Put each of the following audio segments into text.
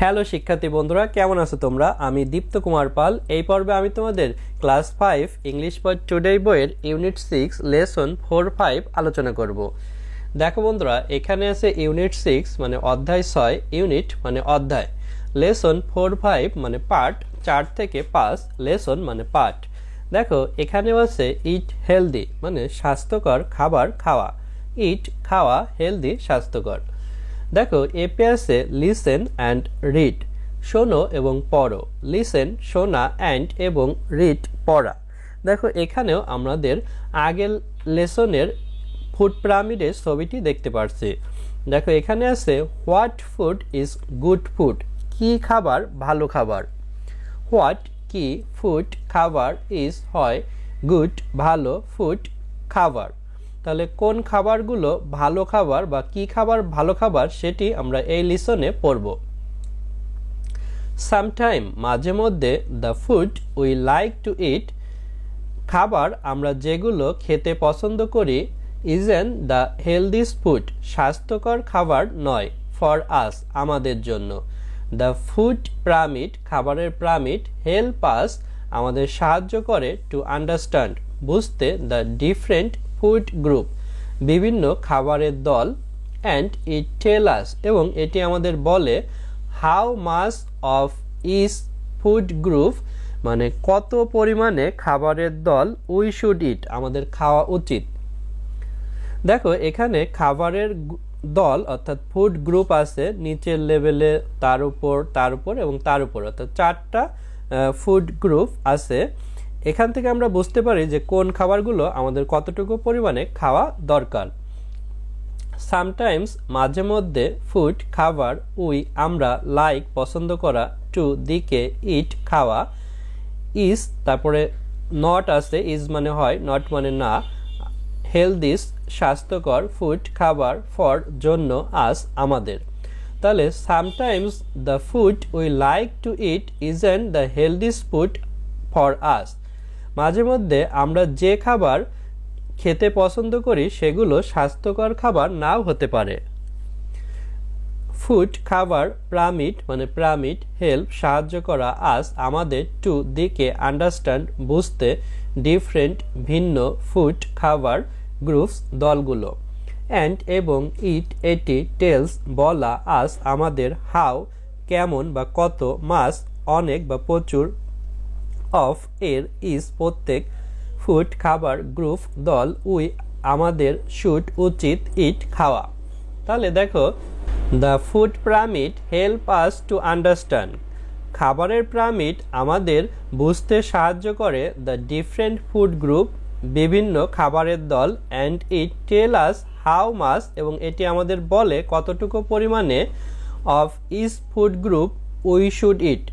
Hello শিক্ষার্থী বন্ধুরা, কেমন আছো তোমরা? আমি দীপ্ত কুমার পাল। এই পর্বে আমি তোমাদের ক্লাস 5 ইংলিশ ফর টুডে বইয়ের ইউনিট 6 লেসন 4-5 আলোচনা করব। দেখো বন্ধুরা, এখানে আছে ইউনিট 6 মানে অধ্যায় 6, ইউনিট মানে অধ্যায়, লেসন 4-5 মানে পার্ট 4 থেকে 5, লেসন মানে পার্ট। দেখো এখানেও আছে ইট হেলদি মানে স্বাস্থ্যকর খাবার খাওয়া, ইট খাওয়া, হেলদি স্বাস্থ্যকর। দেখো এপে আছে লিসেন অ্যান্ড রিড, শোনো এবং পড়ো। লিসেন শোনা, অ্যান্ড এবং রিড পড়া। দেখো এখানেও আমাদের আগের লেসনের ফুড পিরামিডের ছবিটি দেখতে পাচ্ছি। দেখো এখানে আছে what food is good food, কি খাবার ভালো খাবার। হোয়াট কি, ফুড খাবার, ইজ হয়, গুড ভালো, ফুড খাবার। তাহলে কোন খাবারগুলো ভালো খাবার বা কি খাবার ভালো খাবার সেটি আমরা এই লিসনে পড়ব। সামটাইম মাঝে মধ্যে, the food we like to eat খাবার আমরা যেগুলো খেতে পছন্দ করি, ইজেন দ্য হেলদিস্ট ফুড স্বাস্থ্যকর খাবার নয়, ফর আস আমাদের জন্য। দ্য ফুড পিরামিড খাবারের পিরামিড, হেল্প আস আমাদের সাহায্য করে, টু আন্ডারস্ট্যান্ড বুঝতে, দ্য ডিফারেন্ট ফুড গ্রুপ বিভিন্ন খাবারের দল, অ্যান্ড ইট টেল আস এবং এটি আমাদের বলে, how much of each food group মানে কত পরিমাণে খাবারের দল, উই শুড ইট আমাদের খাওয়া উচিত। দেখো এখানে খাবারের দল অর্থাৎ ফুড গ্রুপ আছে নিচের লেভেলে, তার উপর এবং তার উপর, অর্থাৎ 4টা ফুড গ্রুপ আছে। এখান থেকে আমরা বুঝতে পারি যে কোন খাবারগুলো আমাদের কতটুকু পরিমাণে খাওয়া দরকার। সামটাইমস মাঝে মধ্যে, ফুড খাবার, উই আমরা, লাইক পছন্দ করা, টু দিকে, ইট খাওয়া, ইজ তারপরে নট আছে, ইজ মানে হয়, নট মানে না, হেলদিস স্বাস্থ্যকর, ফুড খাবার, ফর জন্য, আস আমাদের। তাহলে sometimes the food we like to eat isn't the healthiest food for us মাঝে মধ্যে আমরা যে খাবার খেতে পছন্দ করি সেগুলো স্বাস্থ্যকর খাবার নাও হতে পারে। ফুড খাবার, পিরামিড মানে পিরামিড, হেল্প সাহায্য করা, আস আমাদের, টু দিকে, আন্ডারস্ট্যান্ড বুঝতে, ডিফারেন্ট ভিন্ন, ফুড খাবার, গ্রুপস দলগুলো, অ্যান্ড এবং, ইট এটি, টেলস বলা, আস আমাদের, হাউ কেমন বা কত, মাস অনেক বা প্রচুর, অফ এর, ইজ প্রত্যেক, ফুড খাবার, গ্রুপ দল, উই আমাদের, শুড উচিত, ইট খাওয়া। তাহলে দেখো the food pyramid help us to understand খাবারের পিরামিড আমাদের বুঝতে সাহায্য করে, দ্য ডিফারেন্ট ফুড গ্রুপ বিভিন্ন খাবারের দল, and it tell us how much এবং এটি আমাদের বলে কতটুকু পরিমাণে, of each food group we should eat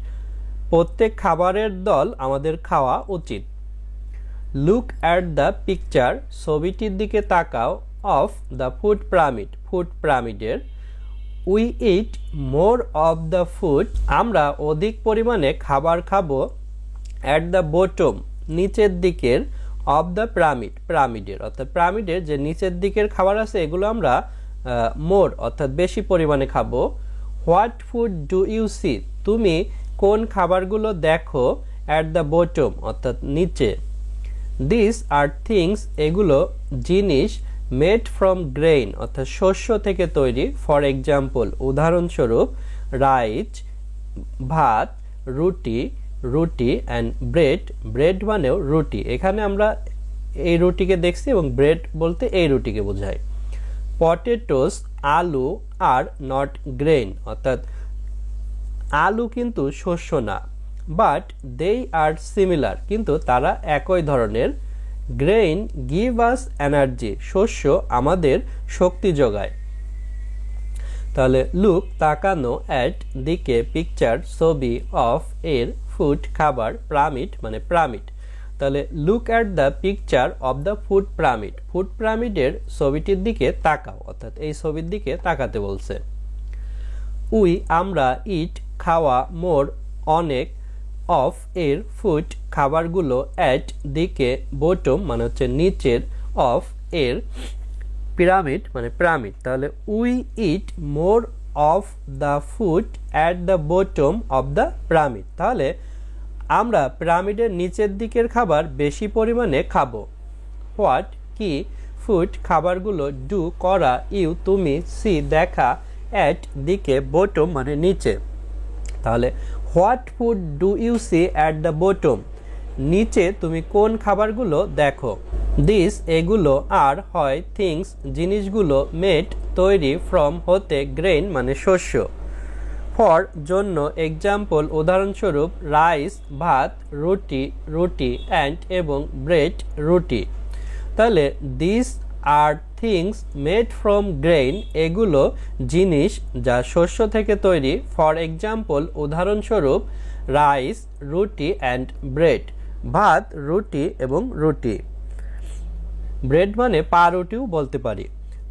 প্রত্যেক খাবারের দল আমাদের খাওয়া উচিত। লুক অ্যাট দ্য পিকচার ছবিটির দিকে তাকাও, of the food pyramid food পিরামিডের, we eat more of the food আমরা অধিক পরিমাণে খাবার খাবো, অ্যাট দ্য বটম নিচের দিকের, অফ দ্য পিরামিড পিরামিডের অর্থাৎ পিরামিডের যে নিচের দিকের খাবার আছে এগুলো আমরা মোর অর্থাৎ বেশি পরিমাণে খাবো। What food do you see তুমি কোন খাবারগুলো দেখো, অ্যাট দ্য বটম অর্থাৎ নিচে। দিস আর থিংস এগুলো জিনিস, মেড ফ্রম গ্রেইন অর্থাৎ শস্য থেকে তৈরি, ফর এক্সাম্পল উদাহরণস্বরূপ, রাইস ভাত, রুটি রুটি, অ্যান্ড ব্রেড ব্রেড মানেও রুটি, এখানে আমরা এই রুটিকে দেখছি এবং ব্রেড বলতে এই রুটিকে বোঝায়। পটেটোস আলু, আর নট গ্রেইন অর্থাৎ আলু কিন্তু শস্য না, বাট দে আর সিমিলার কিন্তু তারা একই ধরনের। গ্রেইন গিভ আস এনার্জি শস্য আমাদের শক্তি যোগায়। তাহলে লুক তাকানো, অ্যাট দিকে, পিকচার ছবি, অফ এর, ফুড খাবার, পিরামিড মানে পিরামিড। তাহলে look at the picture of the food pyramid food পিরামিডের ছবিটির দিকে তাকাও অর্থাৎ এই ছবির দিকে তাকাতে বলছে। উই আমরা, ইট খাওয়া, মোর অনেক, অফ এর, ফুড খাবারগুলো, অ্যাট দিকে, বটম মানে হচ্ছে নিচের, অফ এর, পিরামিড মানে পিরামিড। তাহলে we eat more of the food at the bottom of the pyramid. তাহলে আমরা পিরামিডের নিচের দিকের খাবার বেশি পরিমাণে খাবো। হোয়াট কি ফুড খাবারগুলো ডু করা ইউ তুমি সি দেখা অ্যাট দিকে বটম মানে নিচে। তাহলে what food do you see at the bottom, নিচে তুমি কোন খাবারগুলো দেখো। দিস এগুলো আর হয় থিংস জিনিসগুলো মেড তৈরি ফ্রম হতে গ্রেইন মানে শস্য। ফর জন্য এক্সাম্পল উদাহরণস্বরূপ রাইস ভাত, রুটি রুটি অ্যান্ড এবং ব্রেড রুটি। তাহলে this R things made from grain এগুলো জিনিস যা শস্য থেকে তৈরি। ফর এক্সাম্পল উদাহরণস্বরূপ রাইস রুটি অ্যান্ড ব্রেড, ভাত রুটি এবং রুটি। ব্রেড মানে পাউরুটিও বলতে পারি।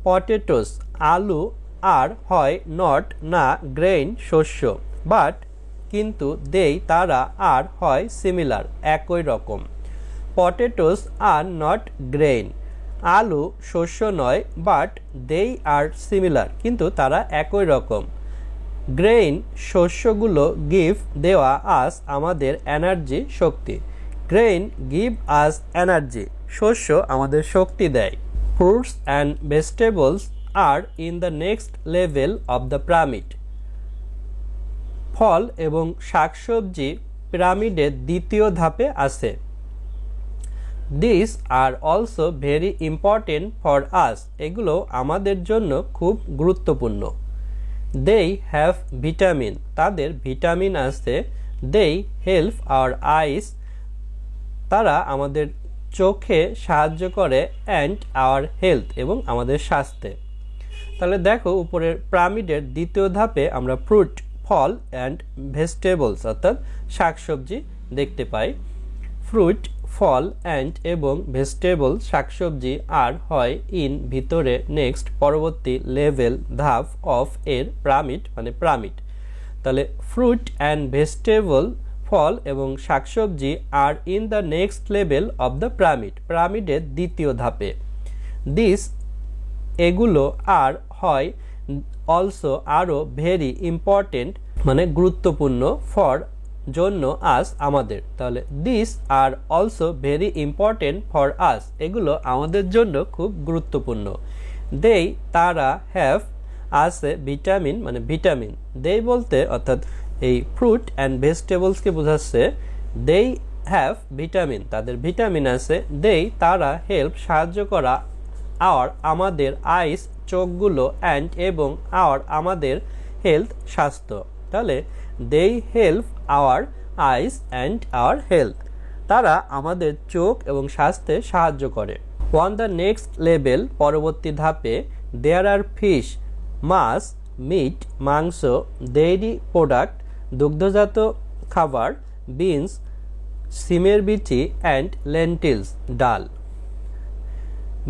পটেটোস আলু আর হয় নট না গ্রেইন শস্য, বাট কিন্তু দেই তারা আর হয় সিমিলার একই রকম। পটেটোস আর নট গ্রেইন, আলু শস্য নয়, বাট দেই আর সিমিলার কিন্তু তারা একই রকম। গ্রেইন শস্যগুলো গিভ দেওয়া আস আমাদের এনার্জি শক্তি। গ্রেইন গিভ আস এনার্জি, শস্য আমাদের শক্তি দেয়। Fruits and vegetables are in the next level of the pyramid. ফল এবং শাকসবজি পিরামিডের দ্বিতীয় ধাপে আছে। This are also very important for us, এগুলো আমাদের জন্য খুব গুরুত্বপূর্ণ। দেই হ্যাভ ভিটামিন, তাদের ভিটামিন আছে। দেই হেল্প আওয়ার আইস, তারা আমাদের চোখে সাহায্য করে। অ্যান্ড আওয়ার হেলথ, এবং আমাদের স্বাস্থ্যে। তাহলে দেখো উপরের পিরামিডের দ্বিতীয় ধাপে আমরা ফ্রুট ফল অ্যান্ড ভেজিটেবলস অর্থাৎ শাকসবজি দেখতে পাই। ফ্রুট ফল অ্যান্ড এবং ভেজিটেবল শাকসবজি আর হয় ইন ভিতরে নেক্সট পরবর্তী লেভেল ধাপ অফ এর পিরামিড মানে পিরামিড। তাহলে ফ্রুট অ্যান্ড ভেজিটেবল ফল এবং শাকসবজি are in the next level of the pyramid, পিরামিডের দ্বিতীয় ধাপে। দিস এগুলো আর হয় অলসো আরও ভেরি ইম্পর্টেন্ট মানে গুরুত্বপূর্ণ ফর জন্য আস আমাদের। তাহলে this are also very important for us, এগুলো আমাদের জন্য খুব গুরুত্বপূর্ণ। দেই তারা হ্যাভ আছে ভিটামিন মানে ভিটামিন। দেই বলতে অর্থাৎ এই ফ্রুট অ্যান্ড ভেজিটেবলসকে বোঝাচ্ছে। দেই হ্যাভ ভিটামিন, তাদের ভিটামিন আছে। দেই তারা হেল্প সাহায্য করা, আওয়ার আমাদের আইস চোখগুলো, অ্যান্ড এবং আওয়ার আমাদের হেলথ স্বাস্থ্য। তাহলে দেই help our eyes and our health, তারা আমাদের চোখ এবং স্বাস্থ্যে সাহায্য করে। অন দ্য নেক্সট লেভেল পরবর্তী ধাপে there are fish much meet মাংস ডেইরি প্রোডাক্ট দুগ্ধজাত খাবার বিনস সিমের বিচি অ্যান্ড লেন্টিলস ডাল।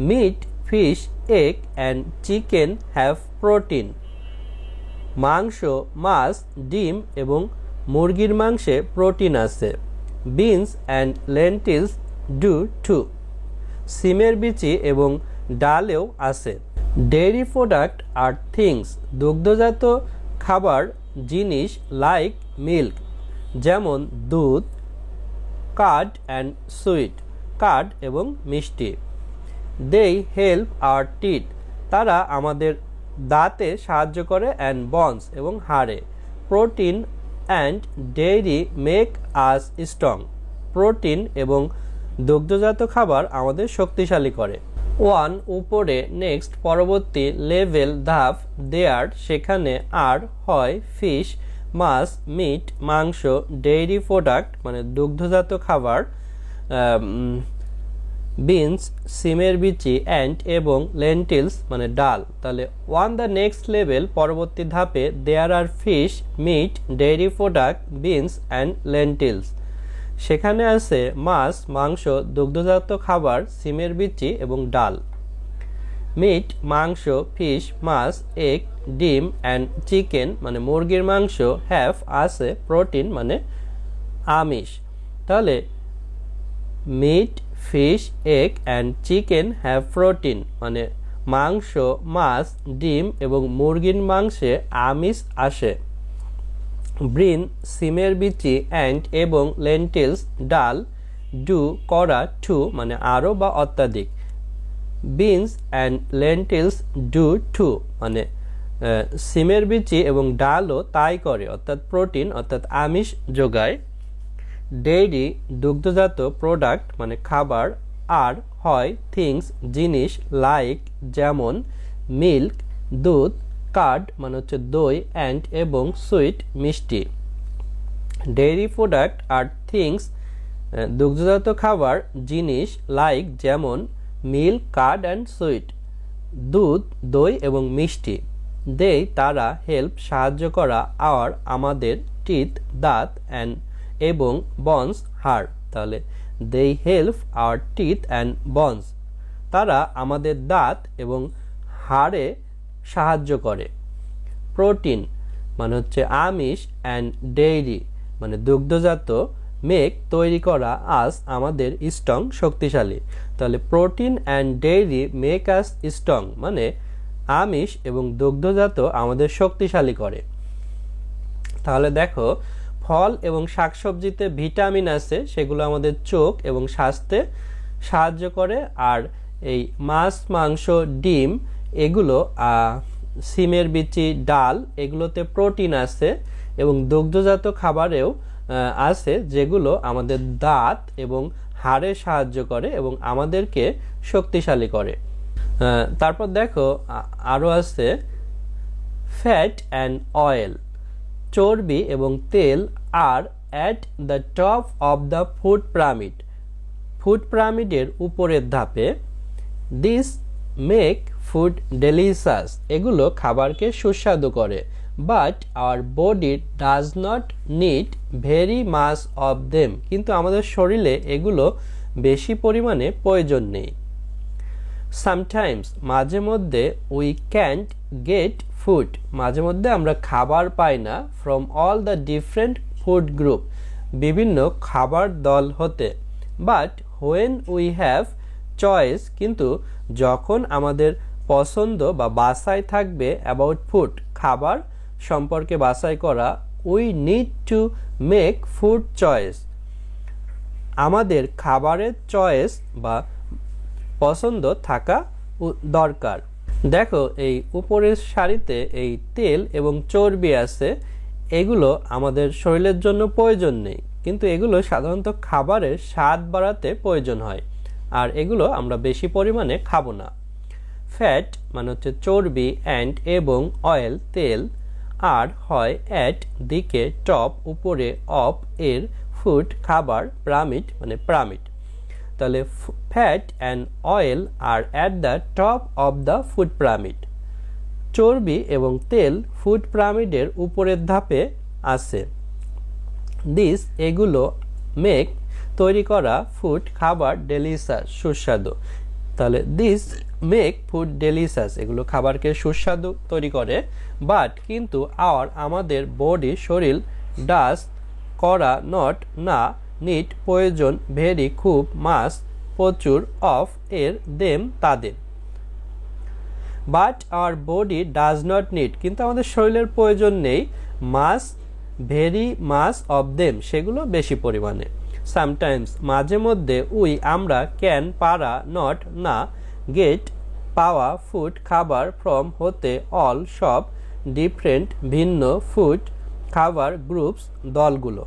Meet fish egg and chicken have protein, মাংস মাছ ডিম এবং মুরগির মাংসে প্রোটিন আছে। Beans and lentils do to, সিমের বিচি এবং ডালেও আছে। ডেইরি প্রোডাক্ট আর থিংস দুগ্ধজাত খাবার জিনিস লাইক মিল্ক যেমন দুধ, কার্ড অ্যান্ড সুইট কার্ড এবং মিষ্টি। দেই হেল্প আওয়ার টিথ, তারা আমাদের দাঁতে সাহায্য করে। অ্যান্ড বনস এবং হাড়ে। Protein and dairy make us strong, protein এবং দুগ্ধজাত খাবার আমাদের শক্তিশালী করে। ওয়ান উপরে নেক্সট পরবর্তী লেভেল ধাপ দেয়ার সেখানে আর হয় ফিশ মাছ মিট মাংস ডেইরি প্রোডাক্ট মানে দুগ্ধজাত খাবার বিনস সিমের বিচি অ্যান্ড এবং লেন্টিলস মানে ডাল। তাহলে ওয়ান দ্য নেক্সট লেভেল পরবর্তী ধাপে there are fish meat dairy product beans and lentils, সেখানে আছে মাছ মাংস দুগ্ধজাত খাবার সিমের বিচি এবং ডাল। মিট মাংস ফিশ মাছ এগ ডিম অ্যান্ড চিকেন মানে মুরগির মাংস হ্যাভ আছে প্রোটিন মানে আমিষ। তাহলে meet fish egg and chicken have protein মানে মাংস, মাছ, ডিম এবং মুরগির মাংসে আমিষ আসে। ব্রিন, সিমের বিচি, অ্যান্ড এবং লেন্টিলস, ডাল, ডু করা, টু মানে আরও বা অত্যাধিক। Beans and lentils do to মানে সিমের বিচি এবং ডালও তাই করে, অর্থাৎ প্রোটিন অর্থাৎ আমিষ যোগায়। ডেইরি, দুগ্ধজাত প্রোডাক্ট মানে খাবার, আর হয় থিংস জিনিস, লাইক যেমন, মিল্ক দুধ, কার্ড মানে হচ্ছে দই, অ্যান্ড এবং সুইট মিষ্টি। ডেইরি প্রোডাক্ট আর থিংস দুগ্ধজাত খাবার, জিনিস, লাইক যেমন মিল্ক, কার্ড অ্যান্ড সুইট, দুধ, দই এবং মিষ্টি। দেই তারা, হেল্প সাহায্য করা, আর আমাদের, টিথ দাঁত, অ্যান্ড এবং বনস হাড়। তাহলে they help our teeth and bones, তারা আমাদের দাঁত এবং হাড়ে সাহায্য করে। প্রোটিন মানে হচ্ছে আমিষ, অ্যান্ড ডেইরি মানে দুগ্ধজাত, মেক তৈরি করা, আস আমাদের, স্ট্রং শক্তিশালী। তাহলে protein and dairy make us strong মানে আমিষ এবং দুগ্ধজাত আমাদের শক্তিশালী করে। তাহলে দেখো, ফল এবং শাকসবজিতে ভিটামিন আছে, সেগুলো আমাদের চোখ এবং স্বাস্থ্যে সাহায্য করে। আর এই মাছ, মাংস, ডিম এগুলো, সিমের বিচি, ডাল এগুলোতে প্রোটিন আছে এবং দুগ্ধজাত খাবারেও আছে, যেগুলো আমাদের দাঁত এবং হাড়ে সাহায্য করে এবং আমাদেরকে শক্তিশালী করে। তারপর দেখো আরও আছে ফ্যাট অ্যান্ড অয়েল, চর্বি এবং তেল are at the top of the food pyramid, food পিরামিডের উপরের ধাপে। দিস মেক ফুড ডেলিশাস, এগুলো খাবারকে সুস্বাদু করে। But our body does not need very much of them, কিন্তু আমাদের শরীরে এগুলো বেশি পরিমাণে প্রয়োজন নেই। সামটাইমস মাঝে মধ্যে উই ক্যান্ট গেট ফুড, মাঝে মধ্যে আমরা খাবার পাই না, from all the different food group, বিভিন্ন খাবার দল হতে। But when we have choice, কিন্তু যখন আমাদের পছন্দ বা বাছাই থাকবে, অ্যাবাউট ফুড খাবার সম্পর্কে বাছাই করা, we need to make food choice, আমাদের খাবারের চয়েস বা পছন্দ থাকা দরকার। দেখো এই উপরের সারিতে এই তেল এবং চর্বি আছে, এগুলো আমাদের শরীরের জন্য প্রয়োজন নেই, কিন্তু এগুলো সাধারণত খাবারের স্বাদ বাড়াতে প্রয়োজন হয়, আর এগুলো আমরা বেশি পরিমাণে খাবো না। ফ্যাট মানে হচ্ছে চর্বি, অ্যান্ড এবং অয়েল তেল, আর হয় অ্যাট দিকে, টপ উপরে, অফ এর, ফুড খাবার, পিরামিড মানে পিরামিড। তাহলে ফ্যাট অ্যান্ড অয়েল আর at the top of the food pyramid, চর্বি এবং তেল ফুড পিরামিডের উপরের ধাপে আছে। দিস এগুলো মেক তৈরি করা, ফুড খাবার, ডেলিশাস সুস্বাদু। তাহলে দিস মেক ফুড ডেলিশাস, এগুলো খাবারকে সুস্বাদু তৈরি করে। বাট কিন্তু আওয়ার আমাদের বডি শরীর, ডাস করা, নট না, নিড প্রয়োজন, ভেরি খুব, মাস প্রচুর, অফ এর, দেম তাদের। But our body does not need, কিন্তু আমাদের শরীরের প্রয়োজন নেই, মাস ভেরি মাস অফ দেম সেগুলো বেশি পরিমাণে। সামটাইমস মাঝে মধ্যে, উই আমরা, ক্যান পারা, নট না, গেট পাওয়া, ফুড খাবার, ফ্রম হতে, অল সব, ডিফারেন্ট ভিন্ন, ফুড খাবার, গ্রুপস দলগুলো।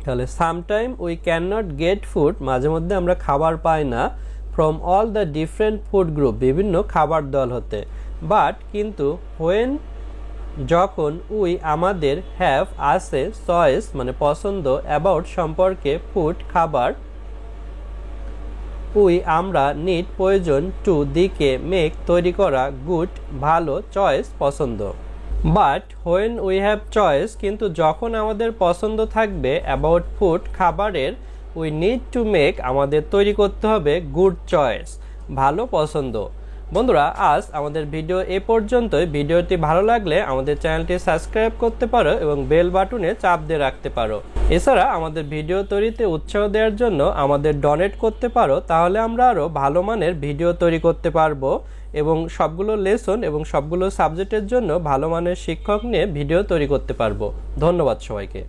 তাহলে sometime we can not get food, মাঝে মধ্যে আমরা খাবার পাই না, from all the different food group বিভিন্ন খাবার দল হতে। বাট কিন্তু হোয়েন যখন, উই আমাদের, হ্যাভ আছে, চয়েস মানে পছন্দ, অ্যাবাউট সম্পর্কে, ফুড খাবার, উই আমরা, নিড প্রয়োজন, টু দিকে, মেক তৈরি করা, গুড ভালো, চয়েস পছন্দ। But when we have choice, কিন্তু যখন আমাদের পছন্দ থাকবে, অ্যাবাউট ফুড খাবারের, উই নিড টু মেক আমাদের তৈরি করতে হবে, গুড চয়েস ভালো পছন্দ। বন্ধুরা আজ আমাদের ভিডিও এ পর্যন্তই। ভিডিওটি ভালো লাগলে আমাদের চ্যানেলটি সাবস্ক্রাইব করতে পারো এবং বেল বাটনে চাপ দিয়ে রাখতে পারো। এছাড়া আমাদের ভিডিও তৈরিতে উৎসাহ দেওয়ার জন্য আমাদের ডোনেট করতে পারো, তাহলে আমরা আরও ভালো মানের ভিডিও তৈরি করতে পারবো এবং সবগুলো লেসন এবং সবগুলো সাবজেক্টের জন্য ভালো মানের শিক্ষক নিয়ে ভিডিও তৈরি করতে পারবো। ধন্যবাদ সবাইকে।